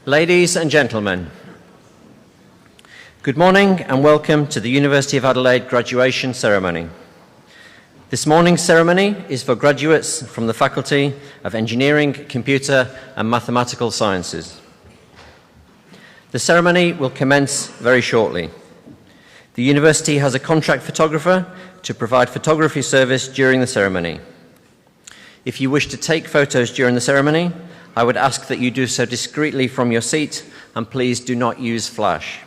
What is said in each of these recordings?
Ladies and gentlemen, good morning and welcome to the University of Adelaide graduation ceremony. This morning's ceremony is for graduates from the Faculty of Engineering, Computer and Mathematical Sciences. The ceremony will commence very shortly. The university has a contract photographer to provide photography service during the ceremony. If you wish to take photos during the ceremony, I would ask that you do so discreetly from your seat, and please do not use flash.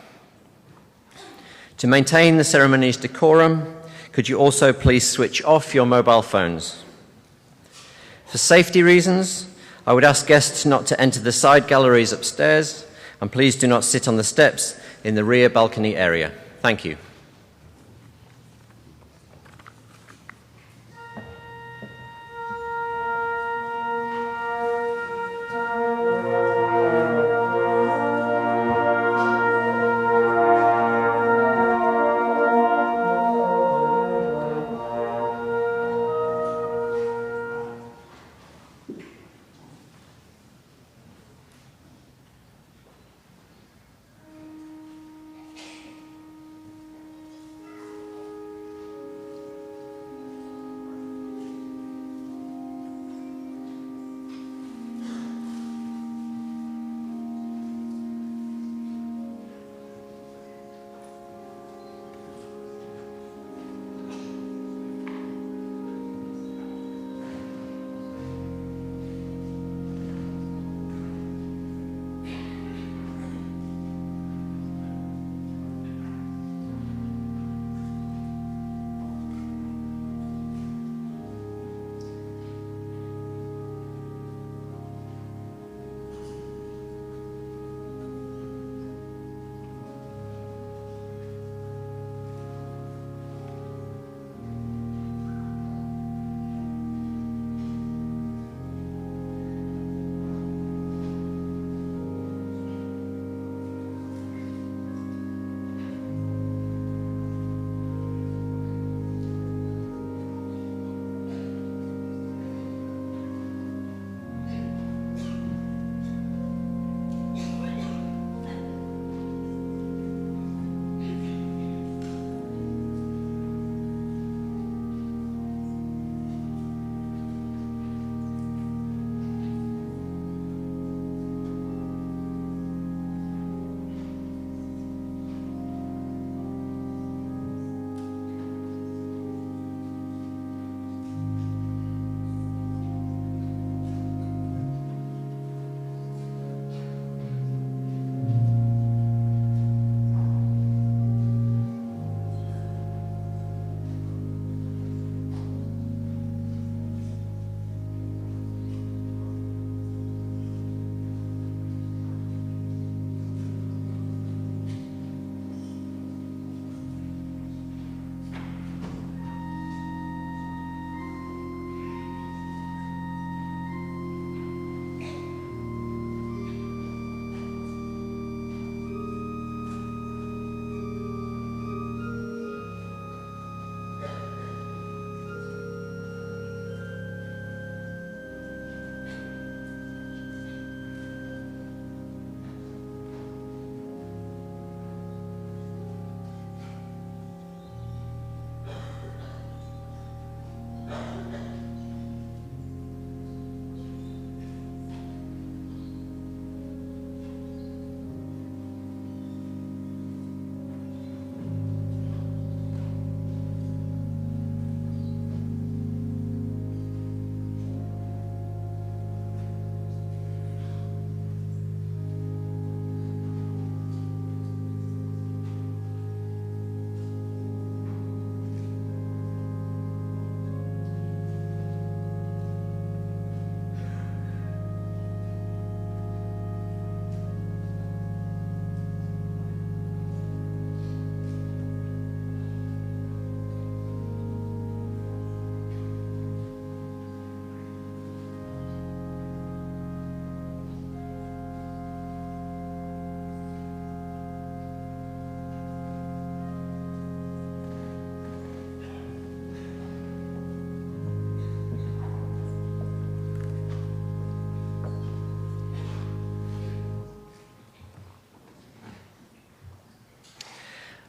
To maintain the ceremony's decorum, could you also please switch off your mobile phones? For safety reasons, I would ask guests not to enter the side galleries upstairs, and please do not sit on the steps in the rear balcony area. Thank you.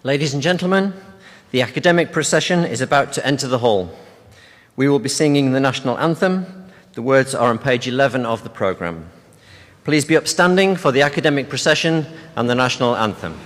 Ladies and gentlemen, the academic procession is about to enter the hall. We will be singing the national anthem. The words are on page 11 of the programme. Please be upstanding for the academic procession and the national anthem.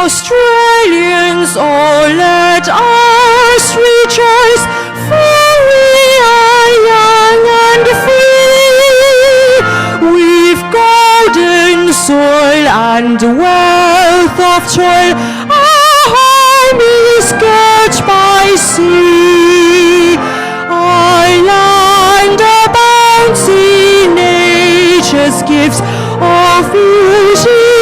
Australians, oh, let us rejoice, for we are young and free. We've golden soil and wealth of toil. Our home is girt by sea. Our land abounds in nature's gifts of beauty.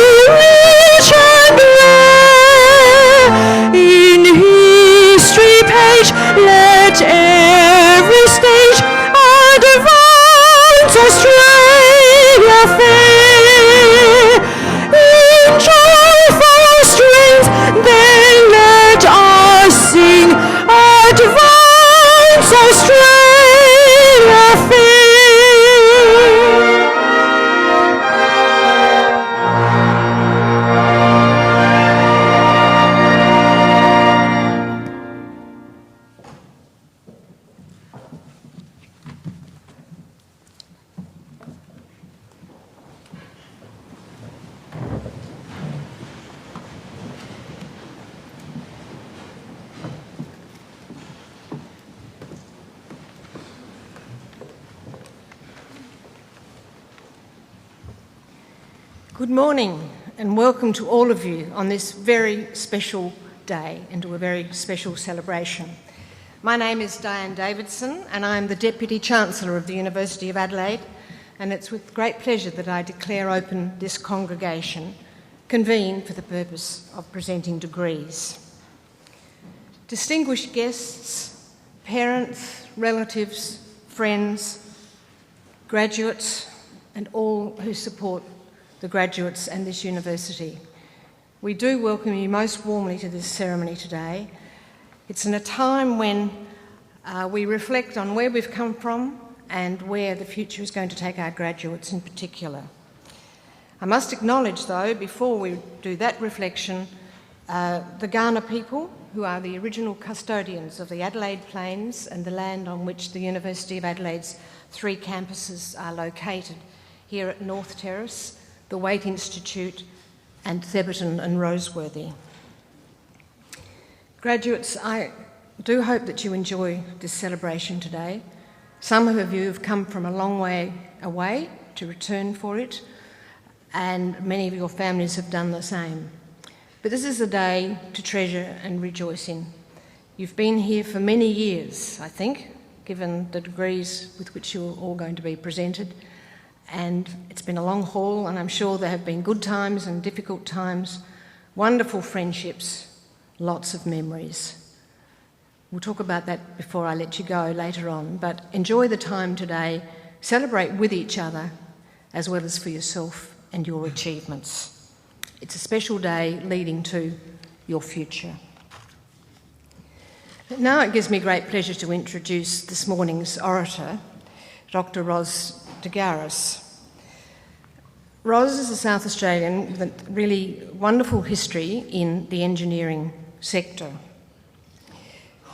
Let every stage advance Australia fair. In joyful strains, then let us sing, advance Australia fair. Good morning and welcome to all of you on this very special day and to a very special celebration. My name is Diane Davidson and I'm the Deputy Chancellor of the University of Adelaide, and it's with great pleasure that I declare open this congregation convened for the purpose of presenting degrees. Distinguished guests, parents, relatives, friends, graduates and all who support the graduates and this university, we do welcome you most warmly to this ceremony today. It's in a time when we reflect on where we've come from and where the future is going to take our graduates in particular. I must acknowledge, though, before we do that reflection, the Kaurna people, who are the original custodians of the Adelaide Plains and the land on which the University of Adelaide's 3 campuses are located, here at North Terrace, the Waite Institute and Theberton and Roseworthy. Graduates, I do hope that you enjoy this celebration today. Some of you have come from a long way away to return for it, and many of your families have done the same. But this is a day to treasure and rejoice in. You've been here for many years, I think, given the degrees with which you're all going to be presented. And it's been a long haul, and I'm sure there have been good times and difficult times, wonderful friendships, lots of memories. We'll talk about that before I let you go later on, but enjoy the time today, celebrate with each other, as well as for yourself and your achievements. It's a special day leading to your future. Now it gives me great pleasure to introduce this morning's orator, Dr. Ros de Garis. Ros is a South Australian with a really wonderful history in the engineering sector.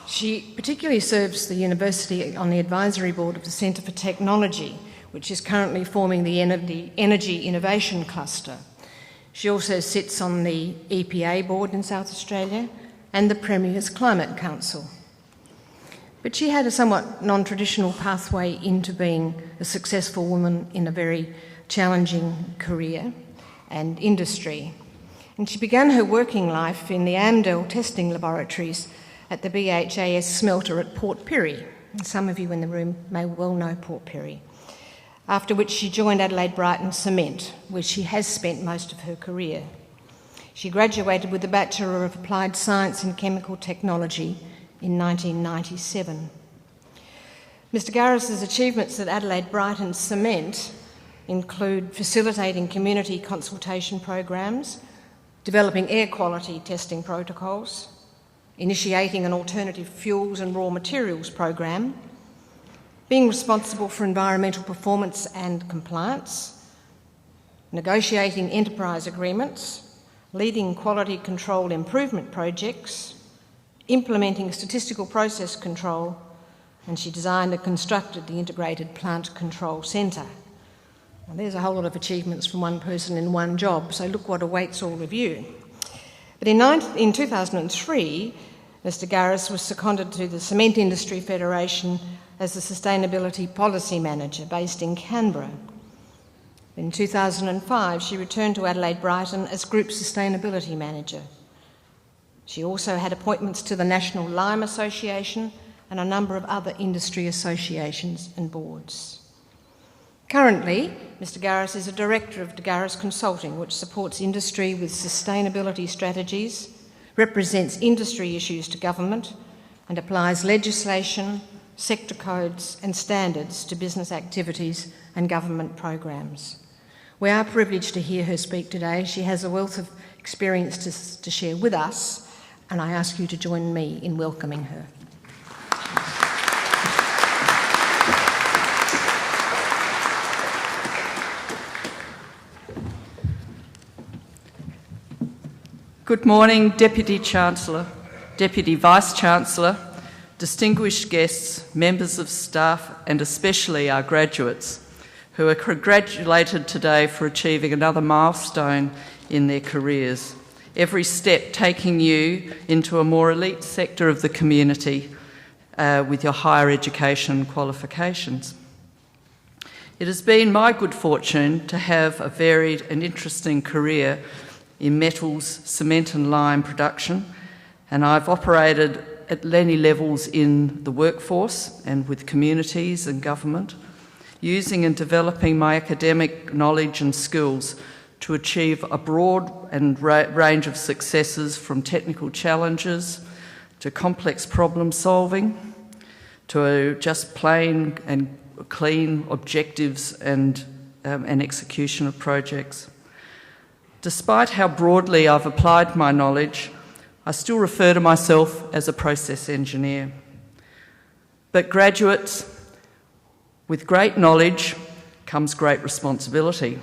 She particularly serves the university on the advisory board of the Centre for Technology, which is currently forming the Energy Innovation Cluster. She also sits on the EPA board in South Australia and the Premier's Climate Council. But she had a somewhat non-traditional pathway into being a successful woman in a very challenging career and industry. And she began her working life in the Amdel testing laboratories at the BHAS smelter at Port Pirie. And some of you in the room may well know Port Pirie. After which she joined Adelaide Brighton Cement, where she has spent most of her career. She graduated with a Bachelor of Applied Science in Chemical Technology in 1997. Mr. Garis's achievements at Adelaide Brighton Cement include facilitating community consultation programs, developing air quality testing protocols, initiating an alternative fuels and raw materials program, being responsible for environmental performance and compliance, negotiating enterprise agreements, leading quality control improvement projects, implementing statistical process control, and she designed and constructed the Integrated Plant Control Centre. Now, there's a whole lot of achievements from one person in one job, so look what awaits all of you. But in 2003, Mr. Garis was seconded to the Cement Industry Federation as the Sustainability Policy Manager based in Canberra. In 2005, she returned to Adelaide Brighton as Group Sustainability Manager. She also had appointments to the National Lime Association and a number of other industry associations and boards. Currently, Mr. Garis is a Director of de Garis Consulting, which supports industry with sustainability strategies, represents industry issues to government, and applies legislation, sector codes and standards to business activities and government programs. We are privileged to hear her speak today. She has a wealth of experience to share with us, and I ask you to join me in welcoming her. Good morning, Deputy Chancellor, Deputy Vice-Chancellor, distinguished guests, members of staff, and especially our graduates, who are congratulated today for achieving another milestone in their careers, every step taking you into a more elite sector of the community with your higher education qualifications. It has been my good fortune to have a varied and interesting career in metals, cement and lime production, and I've operated at many levels in the workforce and with communities and government, using and developing my academic knowledge and skills to achieve a broad and range of successes, from technical challenges to complex problem solving to just plain and clean objectives and execution of projects. Despite how broadly I've applied my knowledge, I still refer to myself as a process engineer. But graduates, with great knowledge comes great responsibility.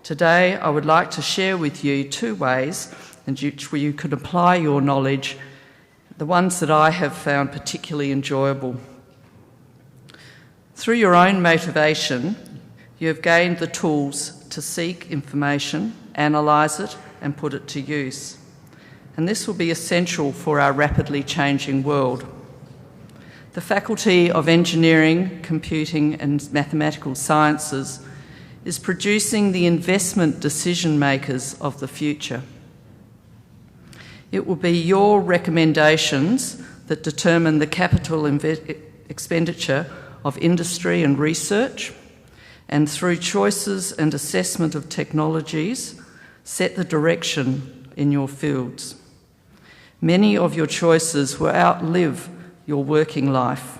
Today, I would like to share with you two ways in which you could apply your knowledge, the ones that I have found particularly enjoyable. Through your own motivation, you have gained the tools to seek information, analyse it, and put it to use. And this will be essential for our rapidly changing world. the Faculty of Engineering, Computing and Mathematical Sciences is producing the investment decision makers of the future. It will be your recommendations that determine the capital expenditure of industry and research, and through choices and assessment of technologies, set the direction in your fields. Many of your choices will outlive your working life.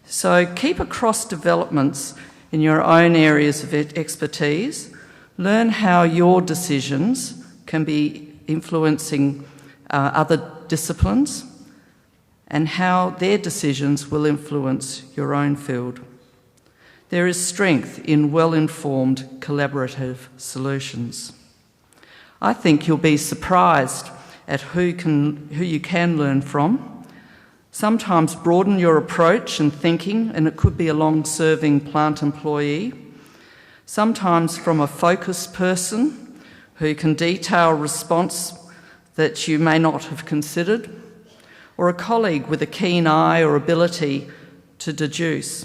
So keep across developments in your own areas of expertise. Learn how your decisions can be influencing other disciplines and how their decisions will influence your own field. There is strength in well-informed collaborative solutions. I think you'll be surprised at who you can learn from. Sometimes broaden your approach and thinking, and it could be a long-serving plant employee. Sometimes from a focused person who can detail a response that you may not have considered, or a colleague with a keen eye or ability to deduce.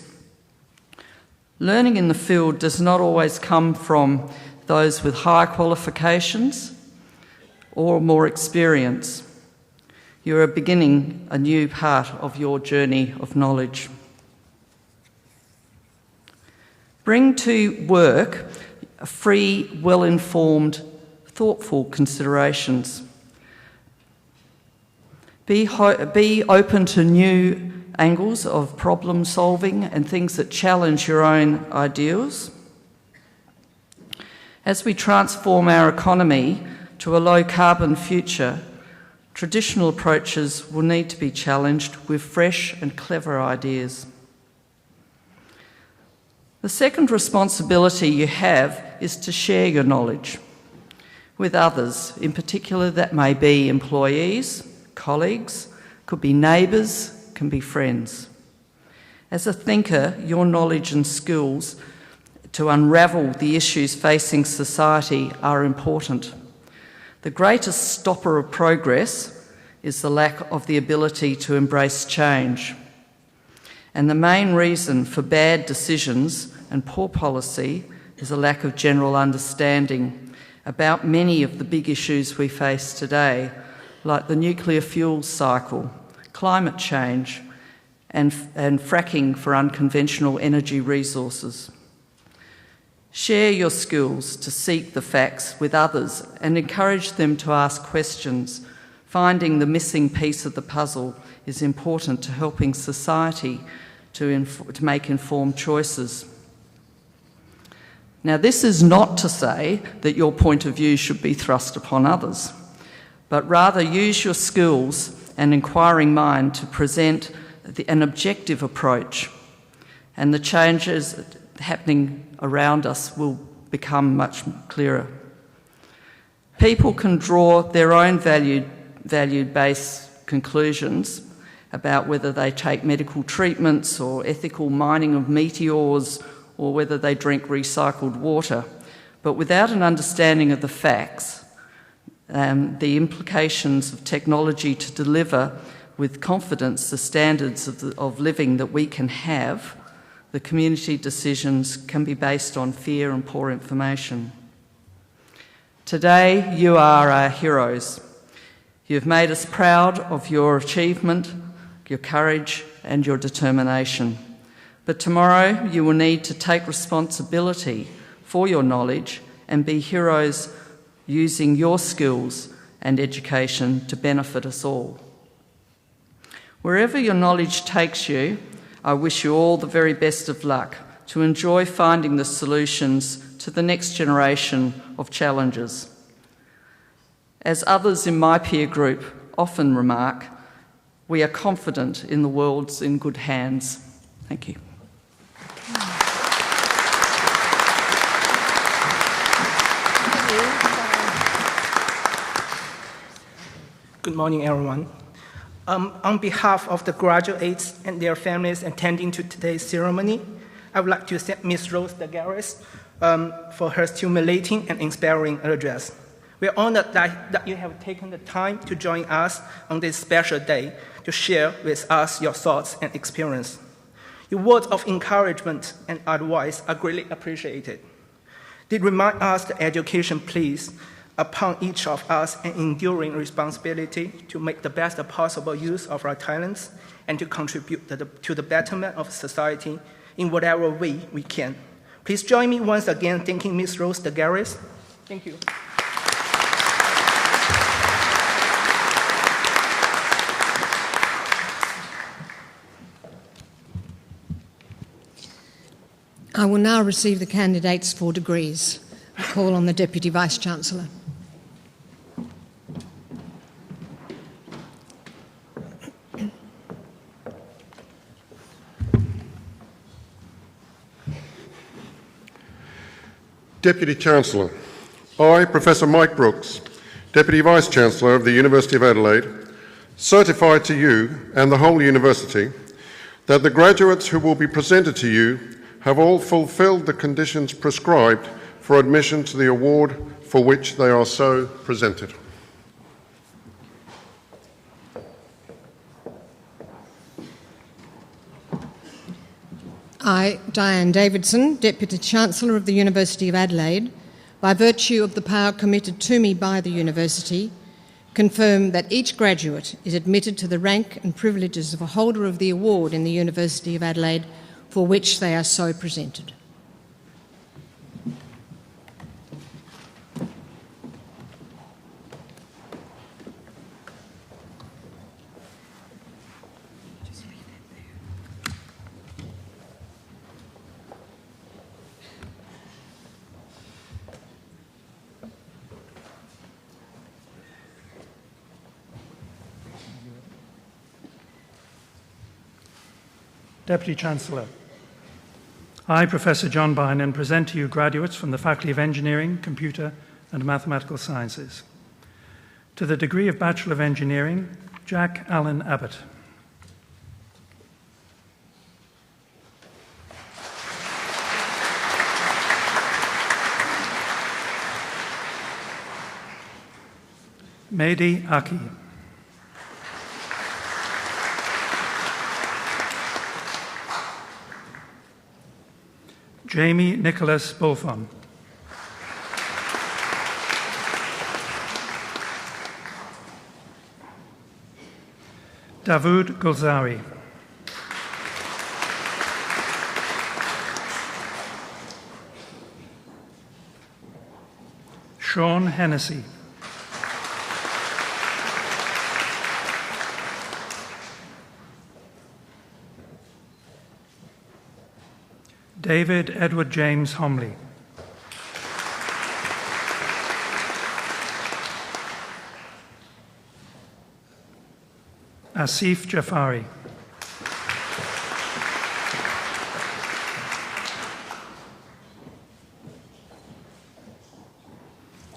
Learning in the field does not always come from those with higher qualifications or more experience. You are beginning a new part of your journey of knowledge. Bring to work free, well-informed, thoughtful considerations. Be open to new angles of problem solving and things that challenge your own ideals. As we transform our economy to a low-carbon future, traditional approaches will need to be challenged with fresh and clever ideas. The second responsibility you have is to share your knowledge with others. In particular, that may be employees, colleagues, could be neighbours, can be friends. As a thinker, your knowledge and skills to unravel the issues facing society are important. The greatest stopper of progress is the lack of the ability to embrace change. And the main reason for bad decisions and poor policy is a lack of general understanding about many of the big issues we face today, like the nuclear fuel cycle, climate change, and fracking for unconventional energy resources. Share your skills to seek the facts with others and encourage them to ask questions. Finding the missing piece of the puzzle is important to helping society to make informed choices. Now, this is not to say that your point of view should be thrust upon others, but rather use your skills and inquiring mind to present an objective approach, and the changes happening around us will become much clearer. People can draw their own value-based conclusions about whether they take medical treatments or ethical mining of meteors or whether they drink recycled water. But without an understanding of the facts, the implications of technology to deliver with confidence the standards of living that we can have, the community decisions can be based on fear and poor information. Today, you are our heroes. You've made us proud of your achievement, your courage, and your determination. But tomorrow, you will need to take responsibility for your knowledge and be heroes using your skills and education to benefit us all. Wherever your knowledge takes you, I wish you all the very best of luck to enjoy finding the solutions to the next generation of challenges. As others in my peer group often remark, we are confident in the world's in good hands. Thank you. Good morning, everyone. On behalf of the graduates and their families attending to today's ceremony, I would like to thank Ms. Rose Dagares for her stimulating and inspiring address. We are honored that you have taken the time to join us on this special day to share with us your thoughts and experience. Your words of encouragement and advice are greatly appreciated. They remind us that education plays upon each of us an enduring responsibility to make the best possible use of our talents and to contribute to the betterment of society in whatever way we can. Please join me once again thanking Ms. Rose DeGaris. Thank you. I will now receive the candidates for degrees. I call on the Deputy Vice-Chancellor. Deputy Chancellor, I, Professor Mike Brooks, Deputy Vice-Chancellor of the University of Adelaide, certify to you and the whole university that the graduates who will be presented to you have all fulfilled the conditions prescribed for admission to the award for which they are so presented. I, Diane Davidson, Deputy Chancellor of the University of Adelaide, by virtue of the power committed to me by the University, confirm that each graduate is admitted to the rank and privileges of a holder of the award in the University of Adelaide for which they are so presented. Deputy Chancellor, I, Professor John Bynan, present to you graduates from the Faculty of Engineering, Computer and Mathematical Sciences. To the degree of Bachelor of Engineering, Jack Allen Abbott. Mehdi Aki. Jamie Nicholas Bulfon. Davood Gulzari. Sean Hennessy. David Edward James Homley. Asif Jafari.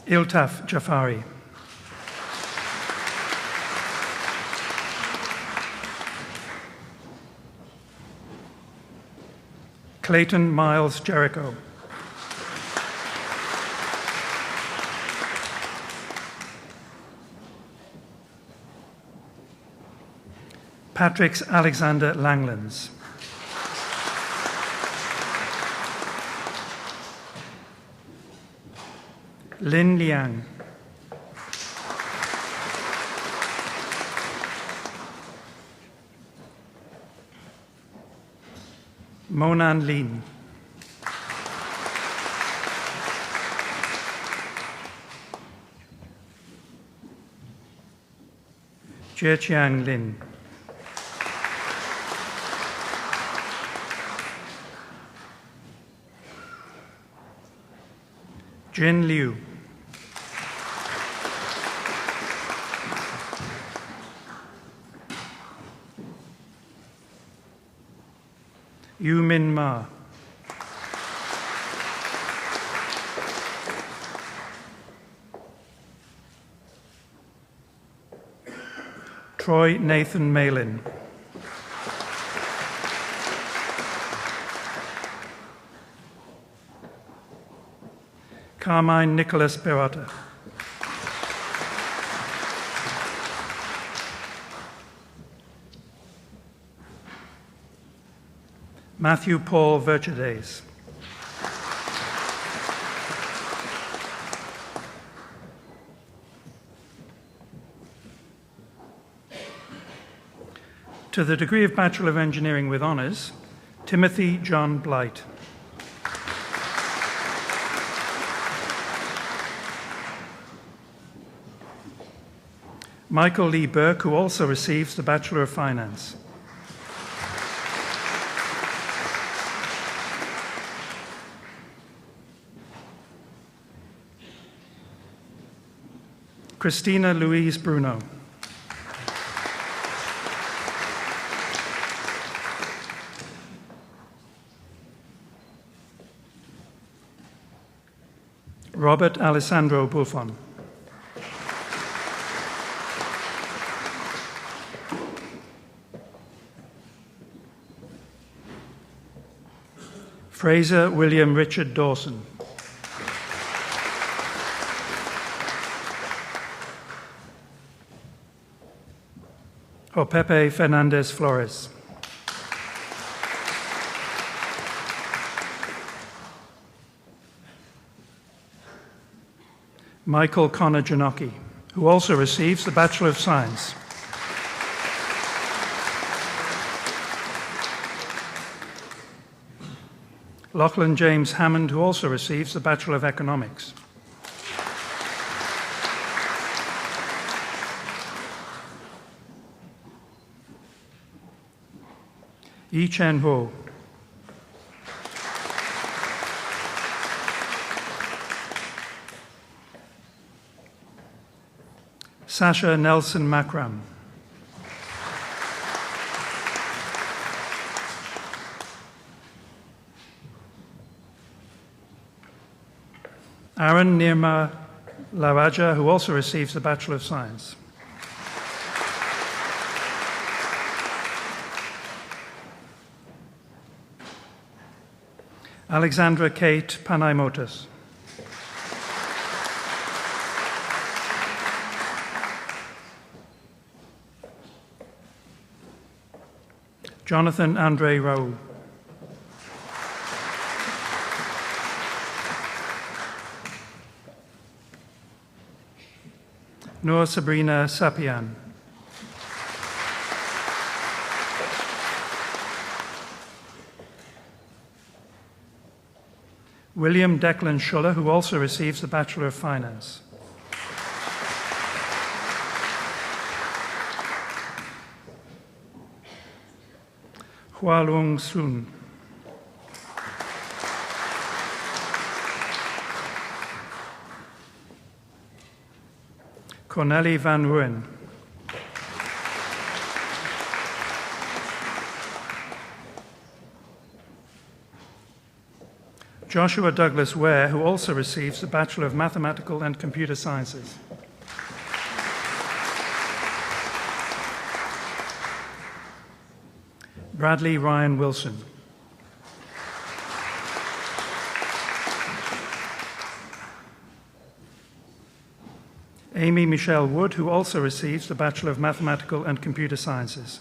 Iltaf Jafari. Clayton Miles Jericho. Patrick Alexander Langlands. Lin Liang. Monan Lin. Jieqiang Lin. Jin Liu. Yu Min Ma. Troy Nathan Malin. Carmine Nicholas Berata. Matthew Paul Verchades. To the degree of Bachelor of Engineering with Honours, Timothy John Blight. Michael Lee Burke, who also receives the Bachelor of Finance. Christina Louise Bruno. Robert Alessandro Buffon. Fraser William Richard Dawson. Jopepe Fernandez Flores. Michael Connor Janocki, who also receives the Bachelor of Science. Lachlan James Hammond, who also receives the Bachelor of Economics. Yi Chen Ho. Sasha Nelson Makram. Aaron Nirma Laraja, who also receives the Bachelor of Science. Alexandra Kate Panaimotas. Jonathan Andre Raoul. Noor Sabrina Sapian. William Declan Schuller, who also receives the Bachelor of Finance. Hua Lung Sun. Cornelie Van Rooyen. Joshua Douglas Ware, who also receives the Bachelor of Mathematical and Computer Sciences. Bradley Ryan Wilson. Amy Michelle Wood, who also receives the Bachelor of Mathematical and Computer Sciences.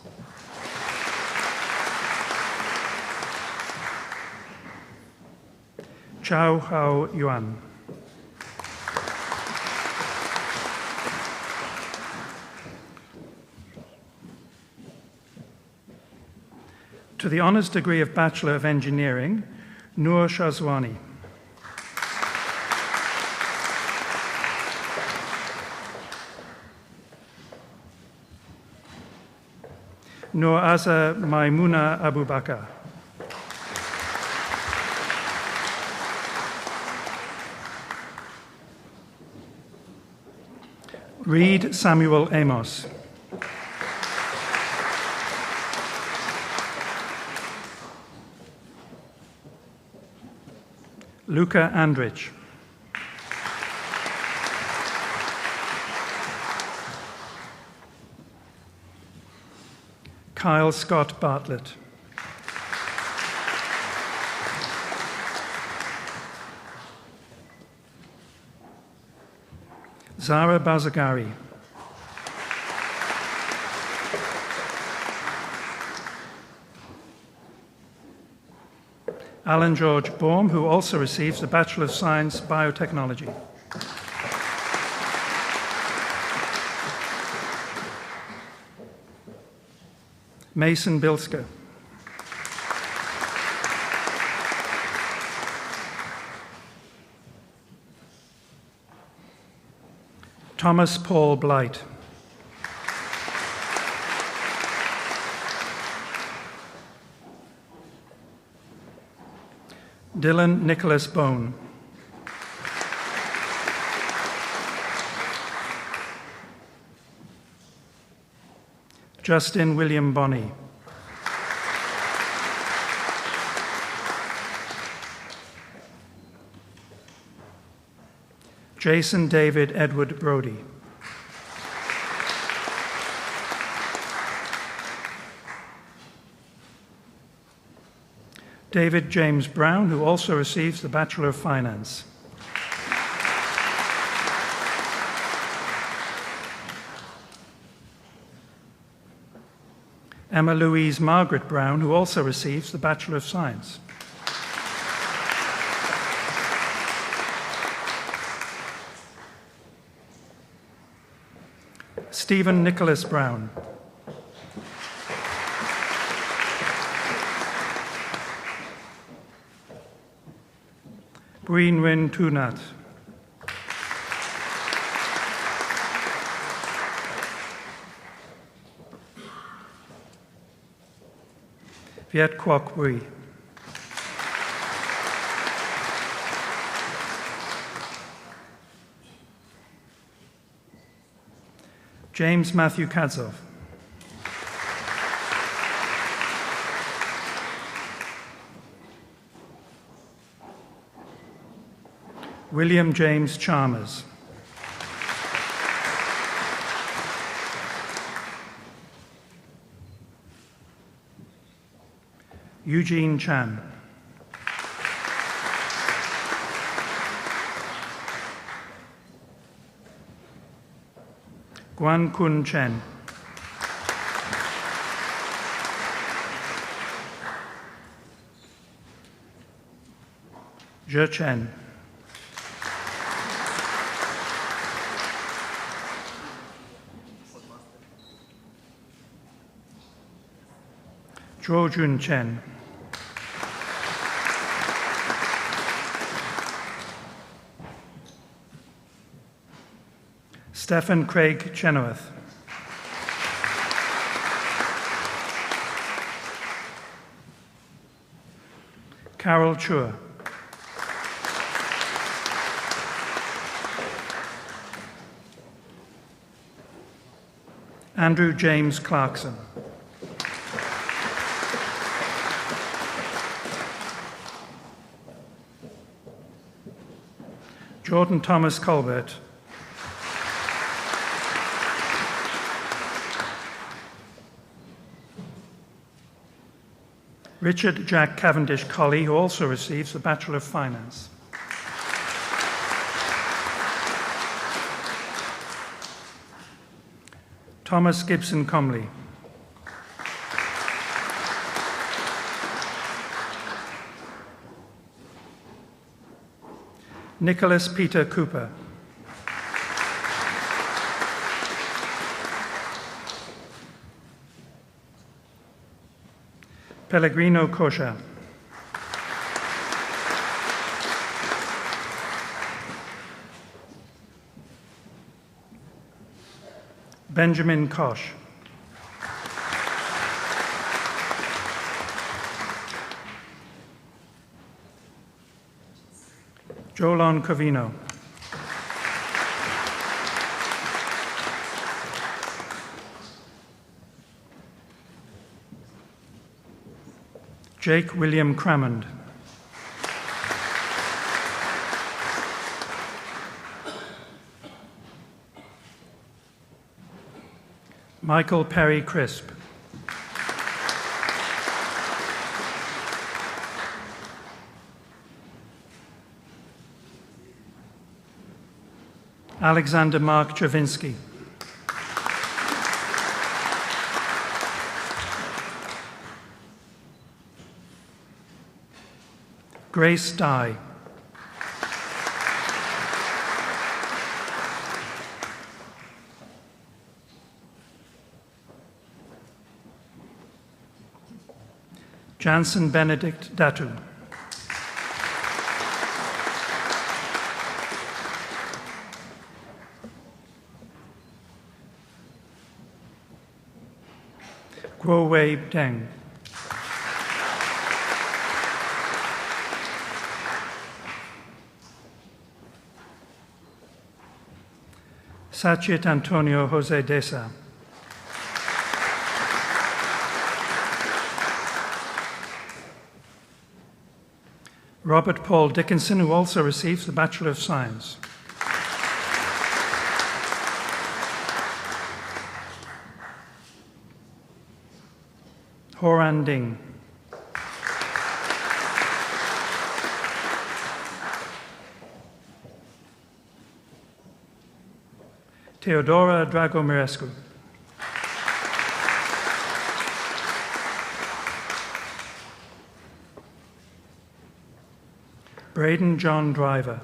Chao Hao Yuan. To the honours degree of Bachelor of Engineering, Noor Shazwani. Noor Aza Maimuna Abu Bakr. Reed Samuel Amos. Luca Andrich. Kyle Scott Bartlett. Zara Bazagari. Alan George Baum, who also receives the Bachelor of Science Biotechnology. Mason Bilska. Thomas Paul Blight. Dylan Nicholas Bone. Justin William Bonney. Jason David Edward Brody. David James Brown, who also receives the Bachelor of Finance. Emma Louise Margaret Brown, who also receives the Bachelor of Science. Stephen Nicholas Brown. Breen Wyn Tunat. Viet Quoc Bui. James Matthew Kadzov. William James Chalmers. Eugene Chan. Guan Kun Chen. Zhe Chen. Zhou Jun Chen. Stephen Craig Chenoweth. Carol Chua. Andrew James Clarkson. Jordan Thomas Colbert. Richard Jack Cavendish Colley, who also receives the Bachelor of Finance. Thomas Gibson Comley. Nicholas Peter Cooper. Pellegrino Kosha. Benjamin Kosh. Jolon Covino. Jake William Cramond. Michael Perry Crisp. Alexander Mark Javinsky. Grace Dye. Jansen Benedict Datu. Guo Wei Deng. Sachit Antonio Jose Desa. Robert Paul Dickinson, who also receives the Bachelor of Science. Horan Ding. Teodora Dragomirescu. Braden John Driver.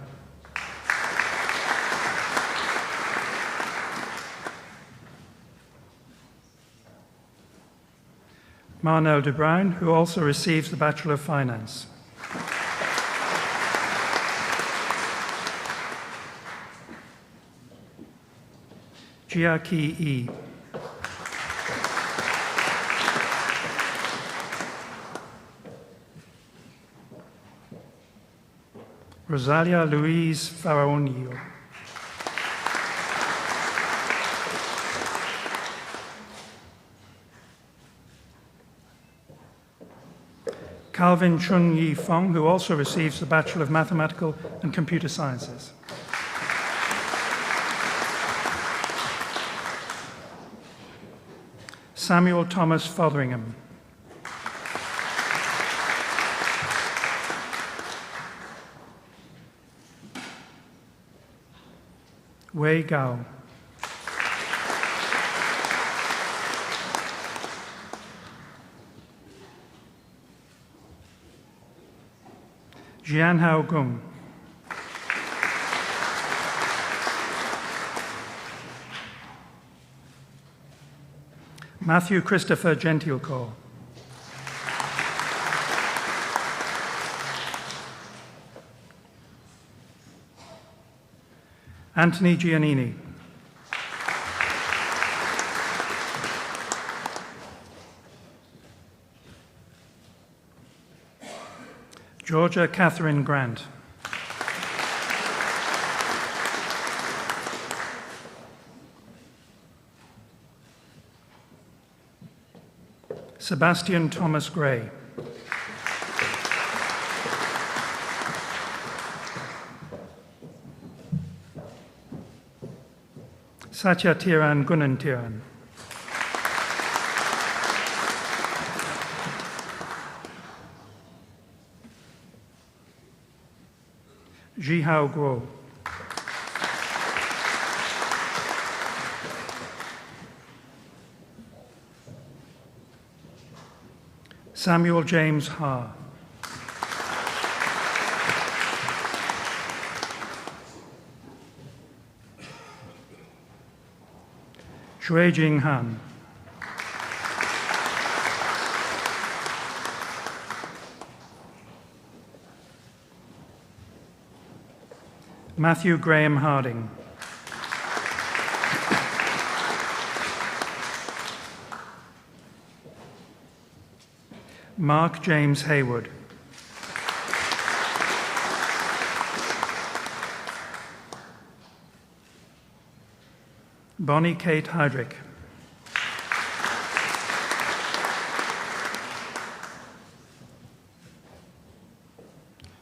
Marnell de Bruin, who also receives the Bachelor of Finance. Jia Ki Yi. Rosalia Louise Faraonio. Calvin Chung Yi Fong, who also receives the Bachelor of Mathematical and Computer Sciences. Samuel Thomas Fotheringham. Wei Gao. Jianhao Gong. Matthew Christopher Gentilecore. Anthony Giannini. Georgia Catherine Grant. Sebastian Thomas Gray. Satya Tiran Gunantiran. Jihao Guo. Samuel James Ha. Shui Jing Han. Matthew Graham Harding. Mark James Hayward. Bonnie Kate Heydrich.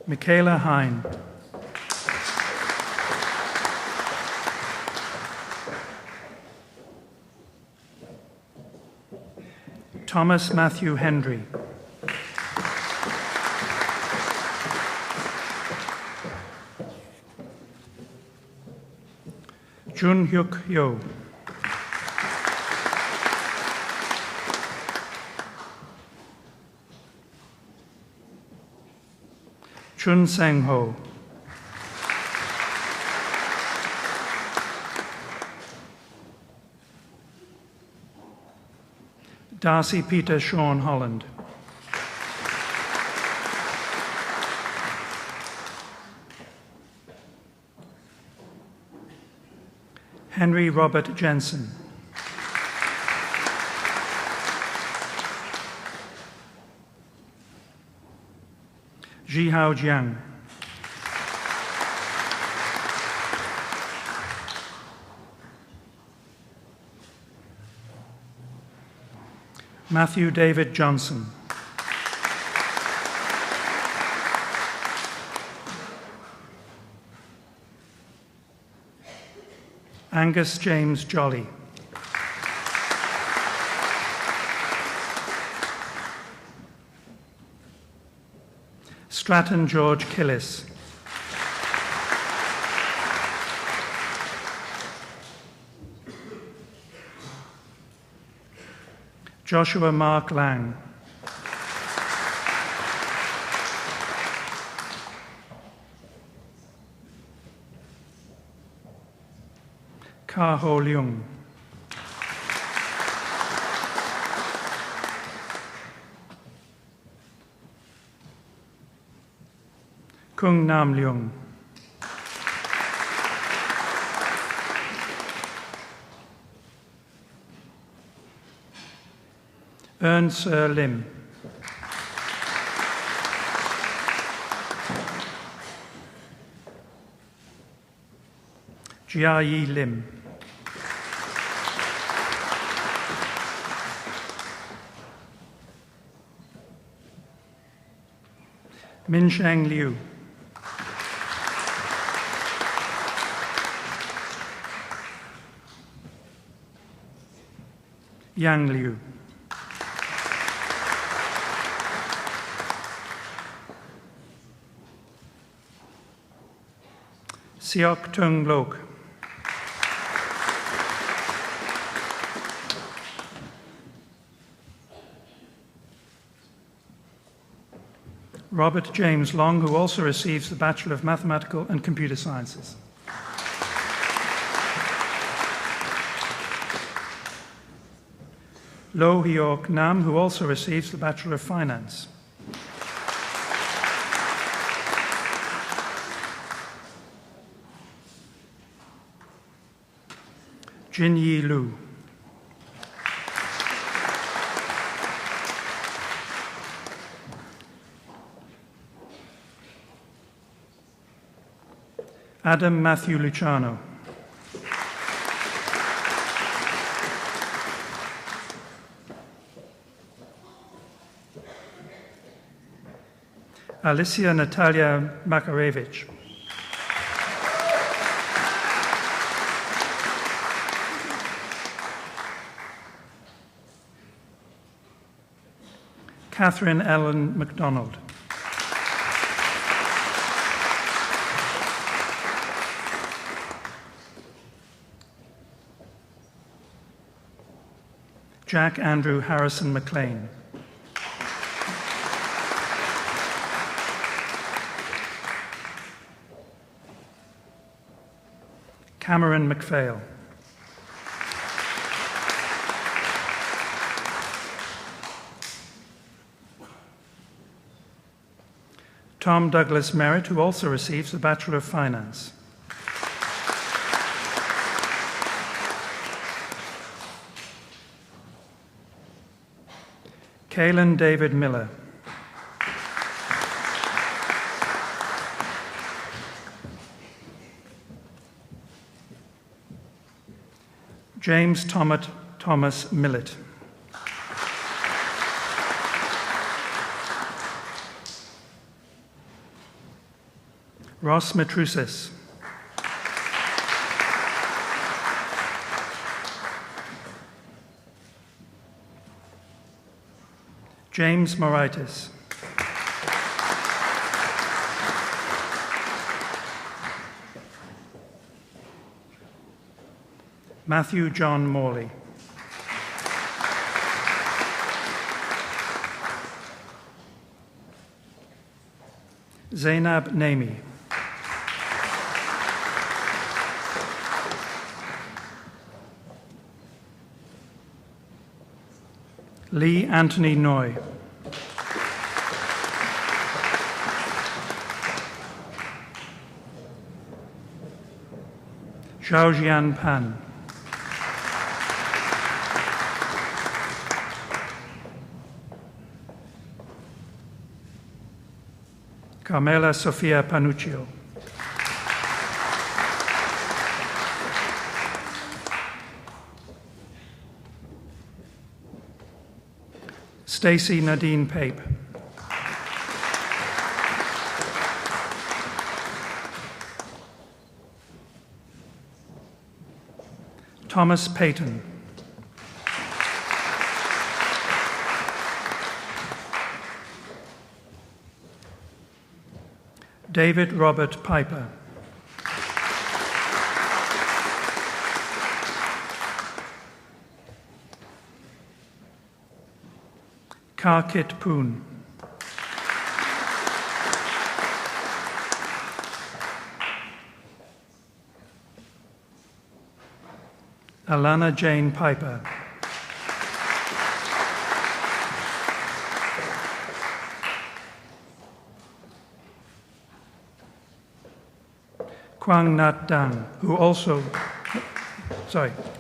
Michaela Hine. Thomas Matthew Hendry. Jun Hyuk Yo. Chun Seng Ho. Darcy Peter Sean Holland. Henry Robert Jensen. Zhihao Jiang. Matthew David Johnson. Angus James Jolly. Stratton George Killis. Joshua Mark Lang. Ka Ho Leung. Kung Nam Leung. Earn Sir Lim. Jia Yi Lim. Min Shang Liu. Yang Liu. Siok Tung Lok. Robert James Long, who also receives the Bachelor of Mathematical and Computer Sciences. Lo Hyok Nam, who also receives the Bachelor of Finance. Jin Yi Lu. Adam Matthew Luciano. Alicia Natalia Makarevich. Catherine Ellen MacDonald. Jack Andrew Harrison McLean. Cameron McPhail. Tom Douglas Merritt, who also receives the Bachelor of Finance. Kalen David Miller. James Thomas Millett. Ross Matrusis. James Moraitis. Matthew John Morley. Zainab Naimi. Lee Anthony Noy. Zhaojian Pan. Carmela Sofia Panuccio. Stacey Nadine Pape. Thomas Payton. David Robert Piper. Karkit Poon. Alana Jane Piper. Quang Nhat Dang,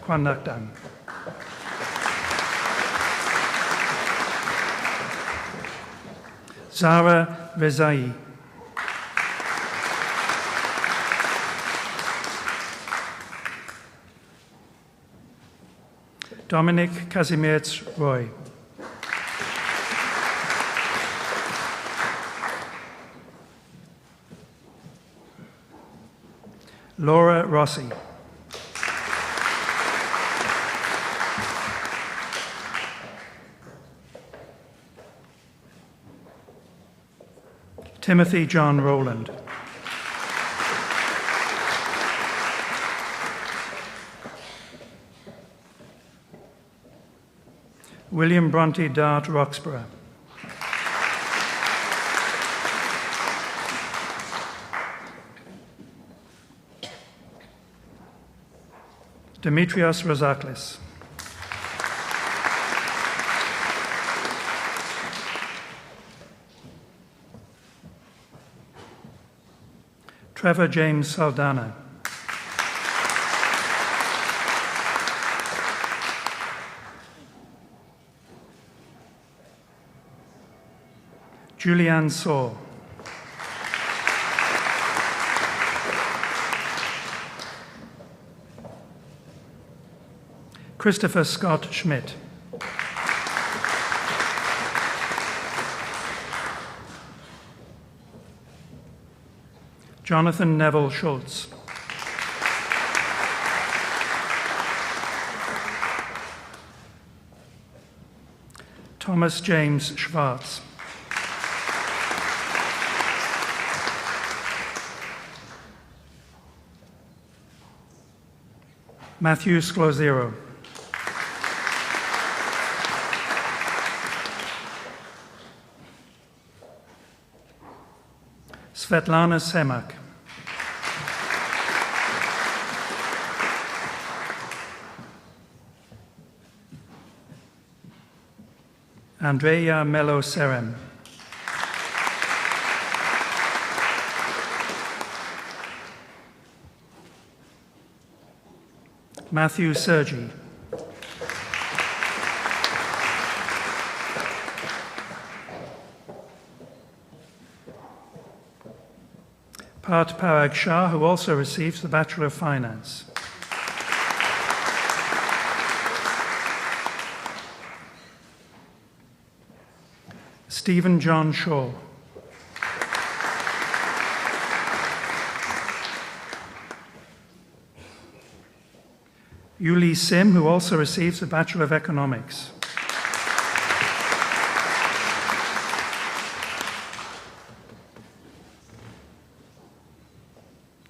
Quang Nhat Dang. Zara Rezai. Dominic Kazimierz Roy. Laura Rossi. Timothy John Rowland. William Bronte Dart Roxburgh. Demetrios Rozaklis. Trevor James Saldana. Julianne Saw. Christopher Scott Schmidt. Jonathan Neville Schultz. Thomas James Schwartz. Matthew Sclozero. Svetlana Semak. Andrea Melo Serem. Matthew Sergi. Part Parag Shah, who also receives the Bachelor of Finance. Stephen John Shaw. Yuli Sim, who also receives the Bachelor of Economics.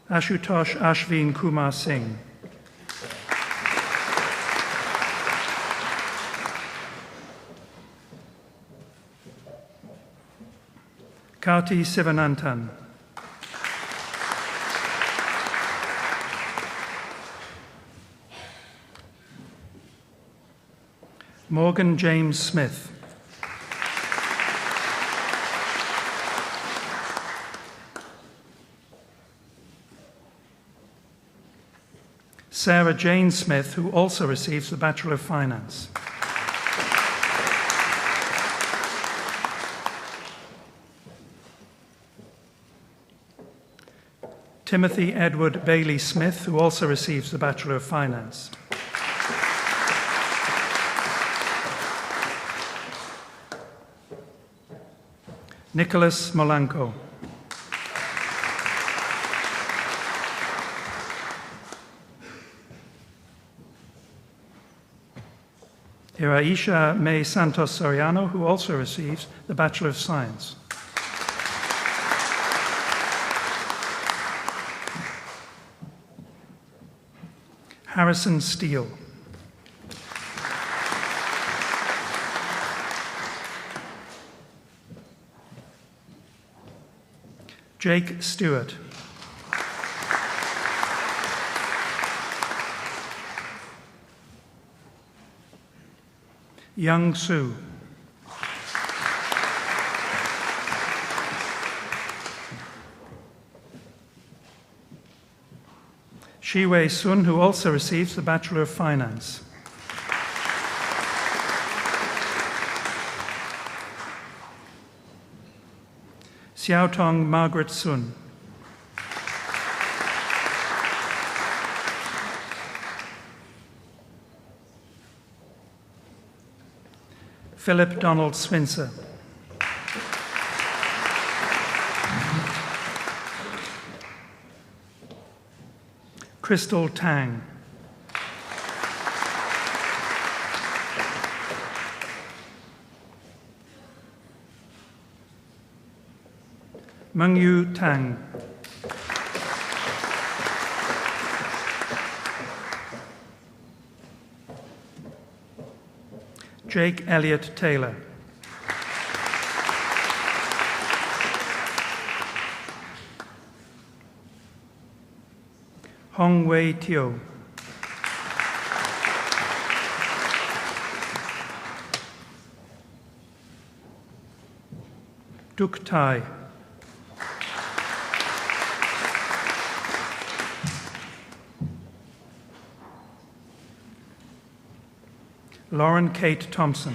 Ashutosh Ashvin Kumar Singh. Kati Sivananthan. Morgan James Smith. Sarah Jane Smith, who also receives the Bachelor of Finance. Timothy Edward Bailey Smith, who also receives the Bachelor of Finance. Nicholas Molanco. Iraisha May Santos Soriano, who also receives the Bachelor of Science. Harrison Steele. Jake Stewart. Young Su. Shiwei Sun, who also receives the Bachelor of Finance. Xiaotong Margaret Sun. Philip Donald Swincer. Crystal Tang. Mengyu Tang. Jake Elliott Taylor. Hong Wei Teo. Duk Tai. Lauren Kate Thompson.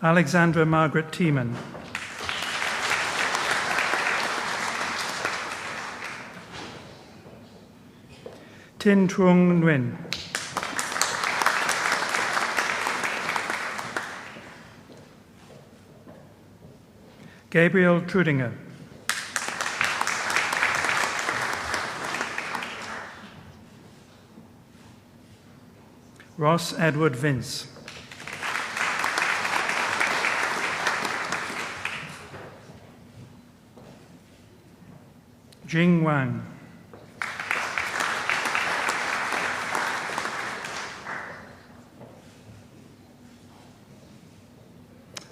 Alexandra Margaret Tiemann. Tin Trung Nguyen. Gabriel Trudinger. Ross Edward Vince. Jing Wang.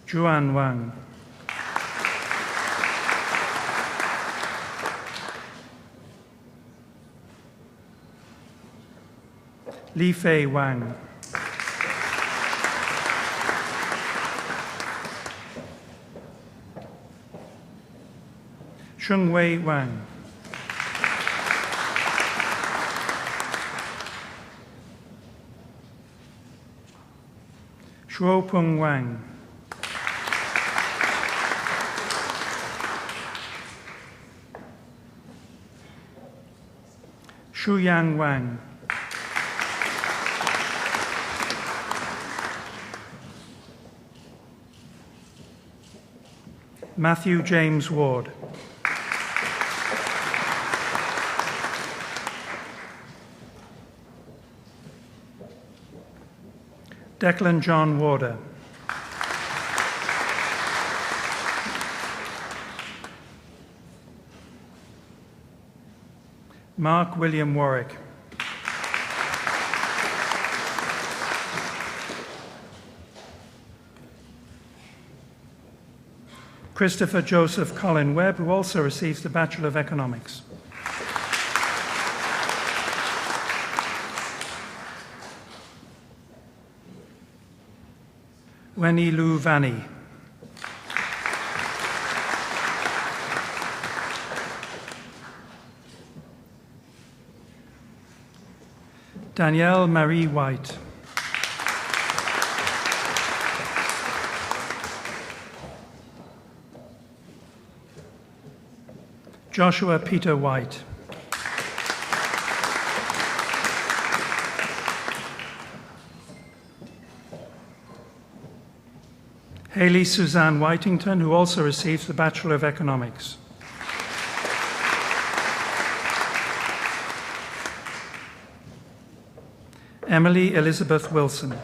Juan Wang. Li Fei Wang. Sheng Wei Wang. Shuopeng Wang. Shuyang Wang. Matthew James Ward. Declan John Warder. Mark William Warwick. Christopher Joseph Colin Webb, who also receives the Bachelor of Economics. Weni Lu Vanni. Danielle Marie White. Joshua Peter White. Hayley Suzanne Whitington, who also receives the Bachelor of Economics. Emily Elizabeth Wilson.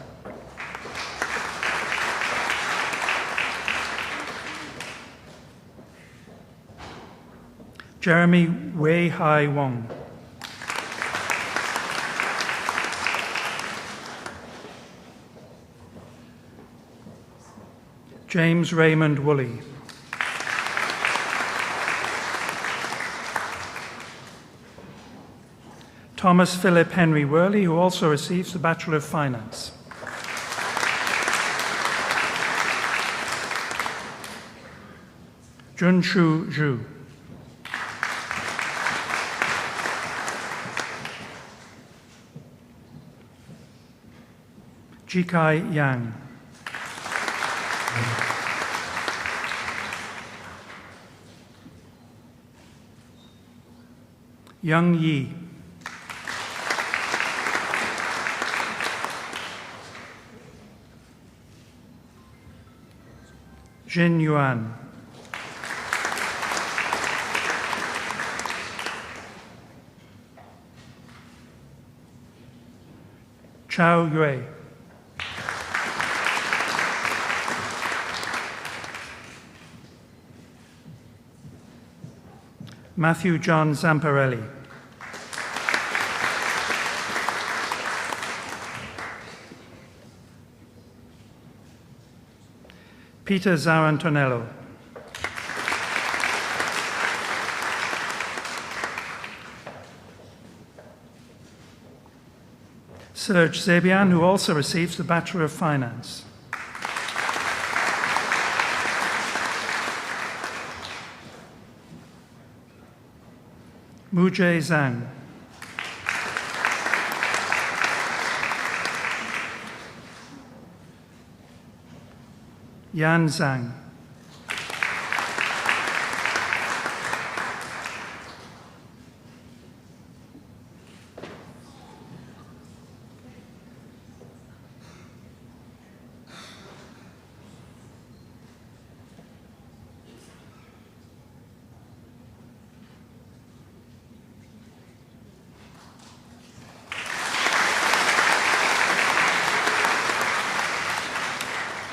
Jeremy Wei Hai Wong. James Raymond Woolley. Thomas Philip Henry Worley, who also receives the Bachelor of Finance. Junshu Zhu. Jikai Yang. Young Yi. Jin Yuan. Chao Yue. Matthew John Zamparelli. Peter Zarantonello. Serge Zebian, who also receives the Bachelor of Finance. Mujie Zhang. Yan Zhang.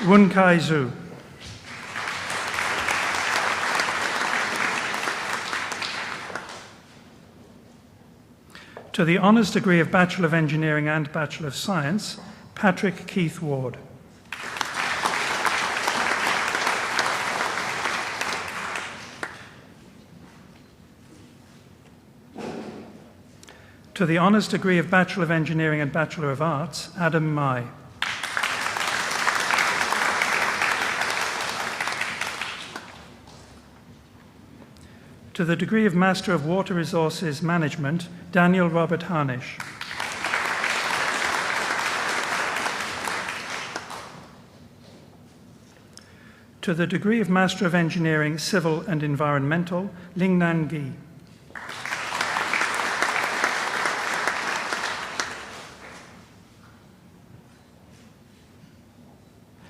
Wun Kai Zhu. To the honours degree of Bachelor of Engineering and Bachelor of Science, Patrick Keith Ward. To the honours degree of Bachelor of Engineering and Bachelor of Arts, Adam Mai. To the degree of Master of Water Resources Management, Daniel Robert Harnish. To the degree of Master of Engineering Civil and Environmental, Lingnan Gi.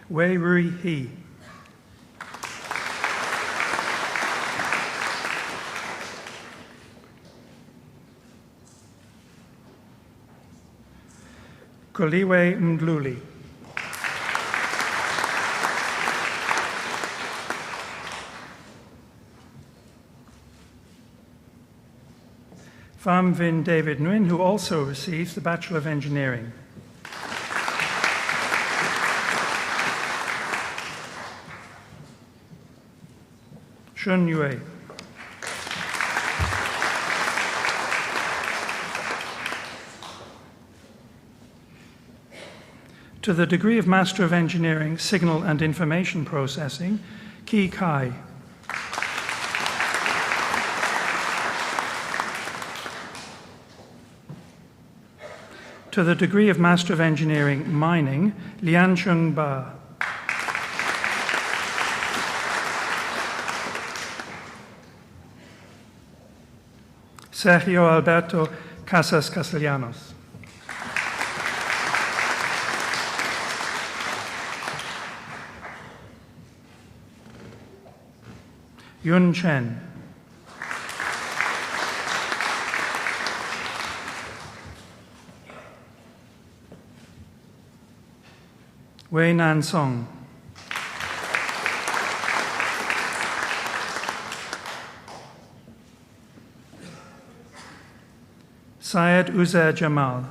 Wei Rui He. Koliwe Mdluli. Pham Vin David Nguyen, who also receives the Bachelor of Engineering. Shun Yue. To the degree of Master of Engineering, Signal and Information Processing, Ki Kai. To the degree of Master of Engineering, Mining, Liancheng Ba. Sergio Alberto Casas Castellanos. Yun Chen. Wei Nan Song. Syed Uzair Jamal.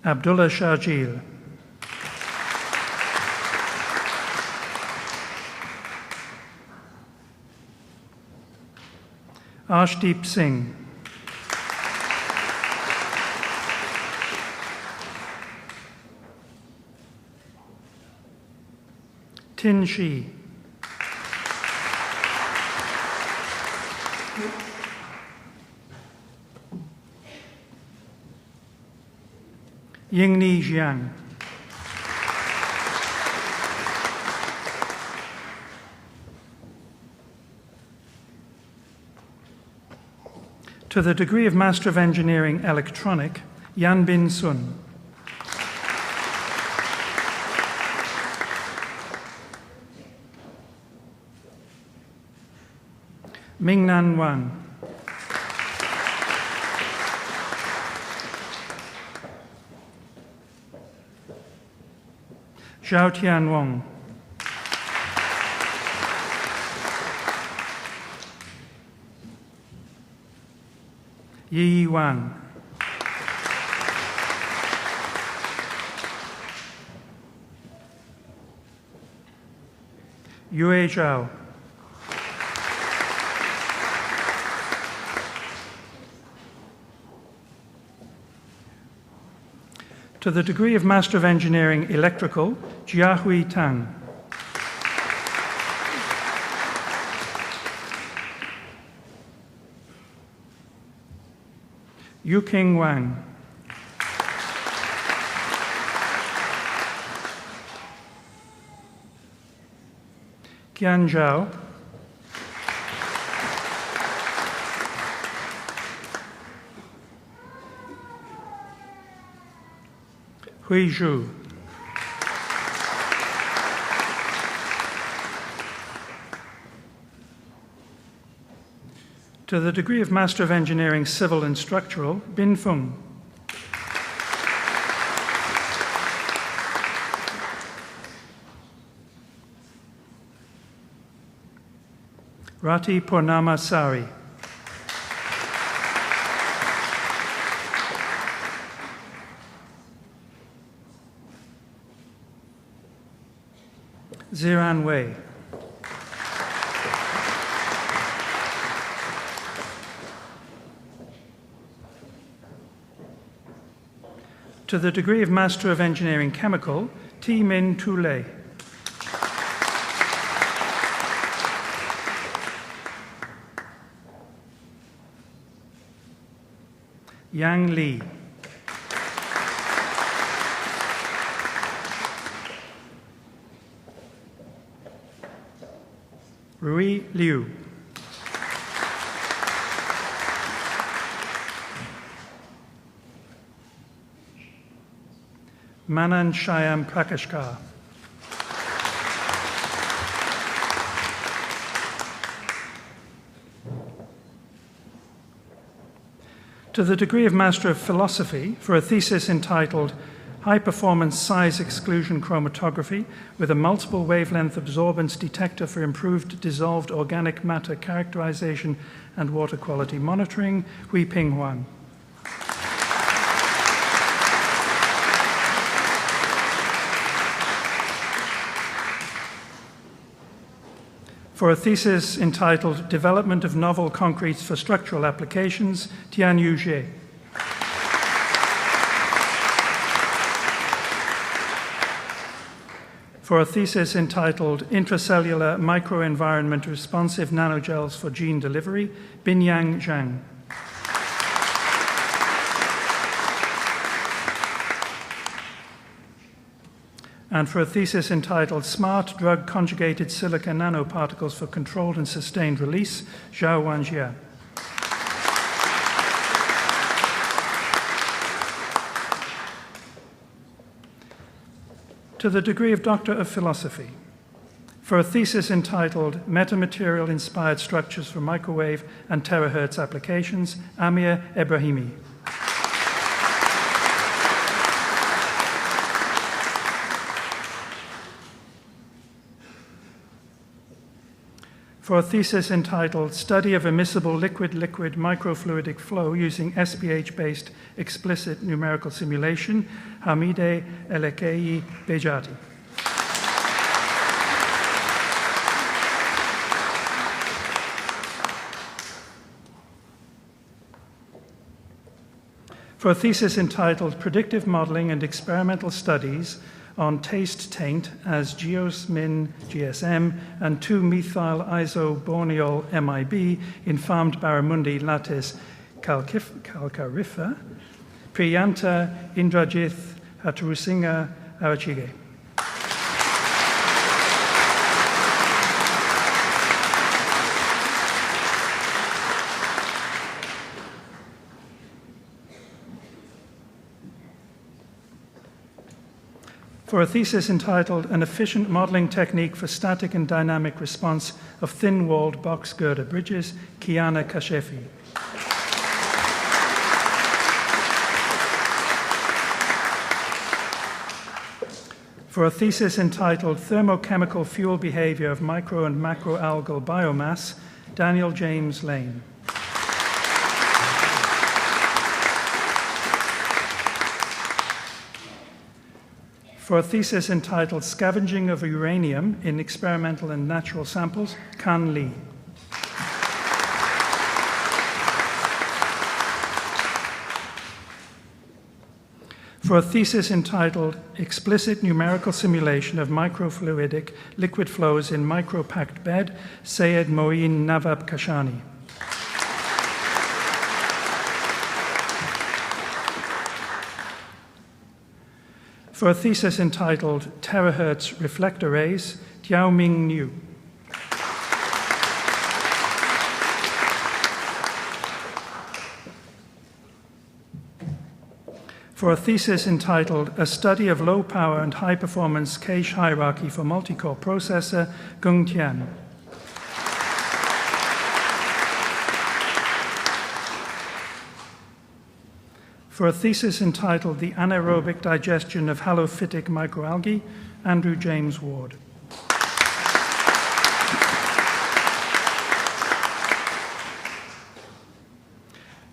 Abdullah Sharjeel. Arshdeep Singh. Tin Shi. Yingni Jiang. To the degree of Master of Engineering Electronic, Yan Bin Sun. Mingnan Wang. Zhao Tian Wong. Yi Wang. Yue Zhao. To the degree of Master of Engineering Electrical, Jiahui Tang. Yuqing Wang. Qian Zhao. Hui Zhu. To the degree of Master of Engineering Civil and Structural, Bin Feng. Rati Purnama Sari. Ziran Wei. To the degree of Master of Engineering Chemical, T. Min Tu Lei. Yang Li. Rui Liu. Manan Shyam Prakashkar. To the degree of Master of Philosophy for a thesis entitled High Performance Size Exclusion Chromatography with a Multiple Wavelength Absorbance Detector for Improved Dissolved Organic Matter Characterization and Water Quality Monitoring, Hui Ping Huang. For a thesis entitled Development of Novel Concretes for Structural Applications, Tian Yu Jie. For a thesis entitled Intracellular Microenvironment Responsive Nanogels for Gene Delivery, Binyang Zhang. And for a thesis entitled Smart Drug Conjugated Silica Nanoparticles for Controlled and Sustained Release, Zhao Wanjia. To the degree of Doctor of Philosophy, for a thesis entitled Metamaterial Inspired Structures for Microwave and Terahertz Applications, Amir Ebrahimi. For a thesis entitled Study of Immiscible Liquid-Liquid Microfluidic Flow Using SPH-Based Explicit Numerical Simulation, Hamide Elekei Bejati. For a thesis entitled Predictive Modeling and Experimental Studies on taste taint as geosmin GSM and 2-methyl-isoborneol MIB in farmed barramundi lattice calcarifer, Priyanta Indrajith Haturusinga Arachige. For a thesis entitled An Efficient Modeling Technique for Static and Dynamic Response of Thin-Walled Box Girder Bridges, Kiana Kashefi. For a thesis entitled Thermochemical Fuel Behavior of Micro and Macroalgal Biomass, Daniel James Lane. For a thesis entitled Scavenging of Uranium in Experimental and Natural Samples, Kan Li. For a thesis entitled Explicit Numerical Simulation of Microfluidic Liquid Flows in Micropacked Bed, Sayed Moeen Nawab Kashani. For a thesis entitled Terahertz Reflector Rays, Tiaoming Niu. For a thesis entitled A Study of Low Power and High Performance Cache Hierarchy for Multi-Core Processor, Gung Tian. For a thesis entitled The Anaerobic Digestion of Halophytic Microalgae, Andrew James Ward.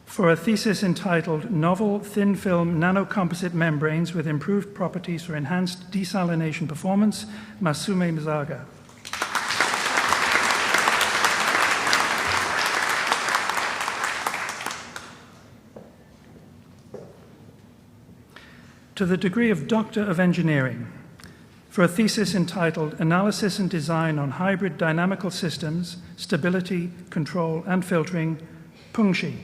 For a thesis entitled Novel Thin Film Nanocomposite Membranes with Improved Properties for Enhanced Desalination Performance, Masume Mzaga. To the degree of Doctor of Engineering, for a thesis entitled Analysis and Design on Hybrid Dynamical Systems, Stability, Control and Filtering, Peng Shi.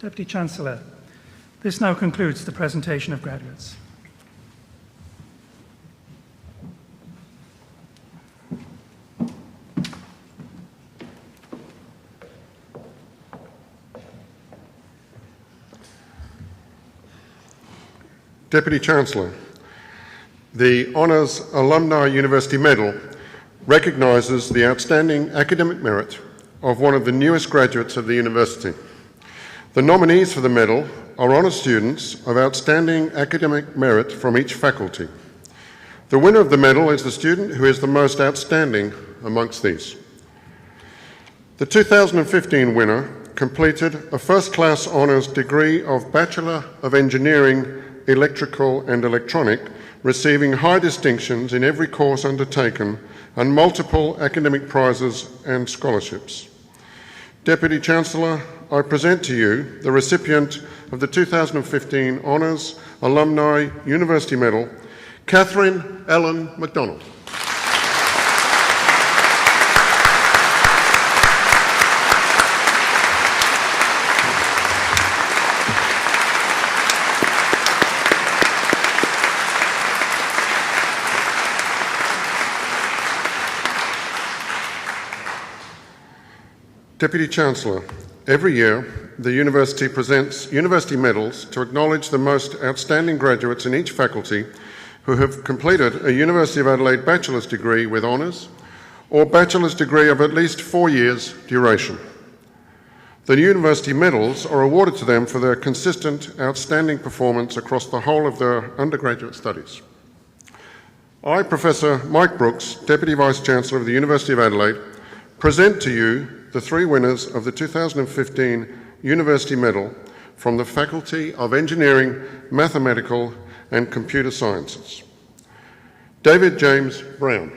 Deputy Chancellor, this now concludes the presentation of graduates. Deputy Chancellor, the Honours Alumni University Medal recognises the outstanding academic merit of one of the newest graduates of the university. The nominees for the medal are honour students of outstanding academic merit from each faculty. The winner of the medal is the student who is the most outstanding amongst these. The 2015 winner completed a first-class honours degree of Bachelor of Engineering, Electrical and Electronic, receiving high distinctions in every course undertaken and multiple academic prizes and scholarships. Deputy Chancellor, I present to you the recipient of the 2015 Honours Alumni University Medal, Catherine Ellen MacDonald. Deputy Chancellor, every year the University presents University Medals to acknowledge the most outstanding graduates in each faculty who have completed a University of Adelaide bachelor's degree with honours or bachelor's degree of at least 4 years duration. The University Medals are awarded to them for their consistent, outstanding performance across the whole of their undergraduate studies. I, Professor Mike Brooks, Deputy Vice-Chancellor of the University of Adelaide, present to you the 3 winners of the 2015 University Medal from the Faculty of Engineering, Mathematical and Computer Sciences. David James Brown.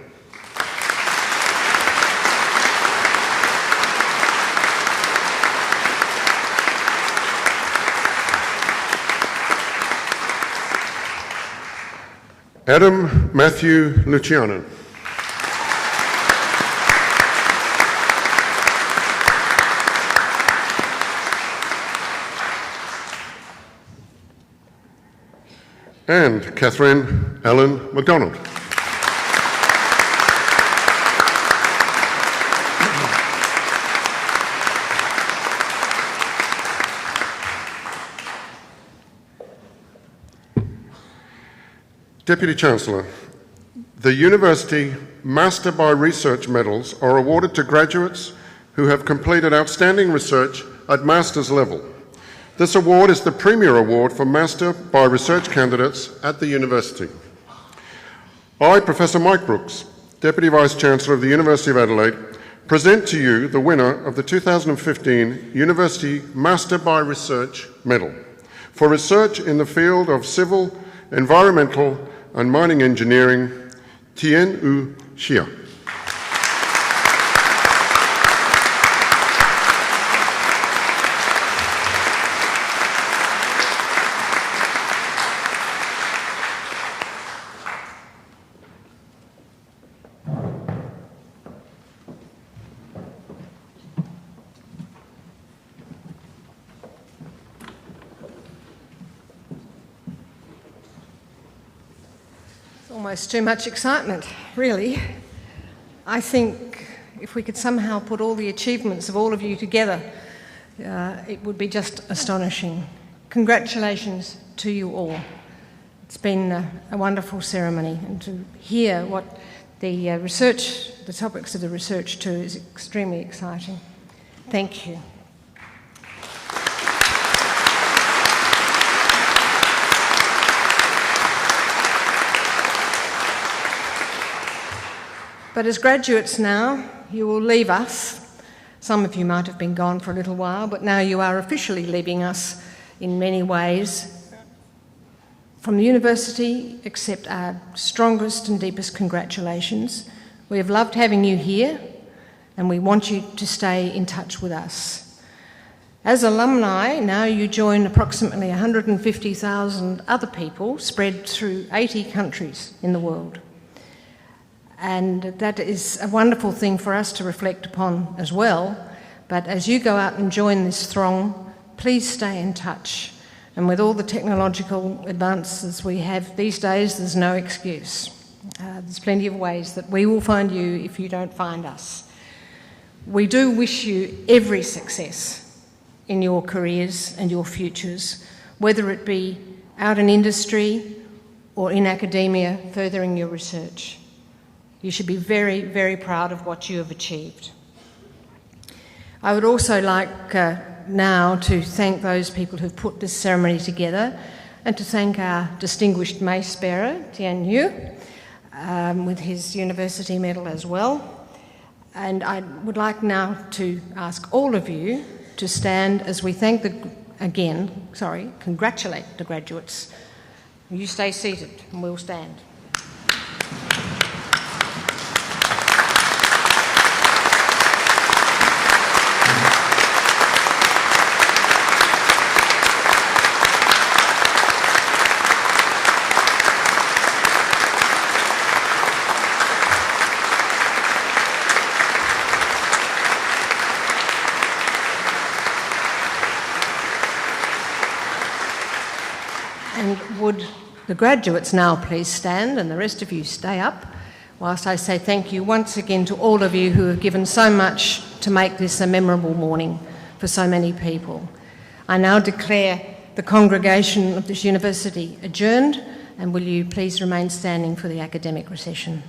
Adam Matthew Luciano. And Catherine Ellen MacDonald. Deputy Chancellor, the University Master by Research medals are awarded to graduates who have completed outstanding research at master's level. This award is the premier award for Master by Research candidates at the University. I, Professor Mike Brooks, Deputy Vice-Chancellor of the University of Adelaide, present to you the winner of the 2015 University Master by Research Medal for research in the field of civil, environmental and mining engineering, Tien-U Xia. Almost too much excitement, really. I think if we could somehow put all the achievements of all of you together, it would be just astonishing. Congratulations to you all. It's been a wonderful ceremony, and to hear what the topics of the research too, is extremely exciting. Thank you. But as graduates now, you will leave us. Some of you might have been gone for a little while, but now you are officially leaving us in many ways. From the university, accept our strongest and deepest congratulations. We have loved having you here, and we want you to stay in touch with us. As alumni, now you join approximately 150,000 other people spread through 80 countries in the world. And that is a wonderful thing for us to reflect upon as well. But as you go out and join this throng, please stay in touch. And with all the technological advances we have these days, there's no excuse. There's plenty of ways that we will find you if you don't find us. We do wish you every success in your careers and your futures, whether it be out in industry or in academia, furthering your research. You should be very, very proud of what you have achieved. I would also like now to thank those people who've put this ceremony together, and to thank our distinguished mace bearer, Tien-U, with his university medal as well. And I would like now to ask all of you to stand as we congratulate the graduates. You stay seated and we'll stand. And would the graduates now please stand, and the rest of you stay up, whilst I say thank you once again to all of you who have given so much to make this a memorable morning for so many people. I now declare the congregation of this university adjourned, and will you please remain standing for the academic recession.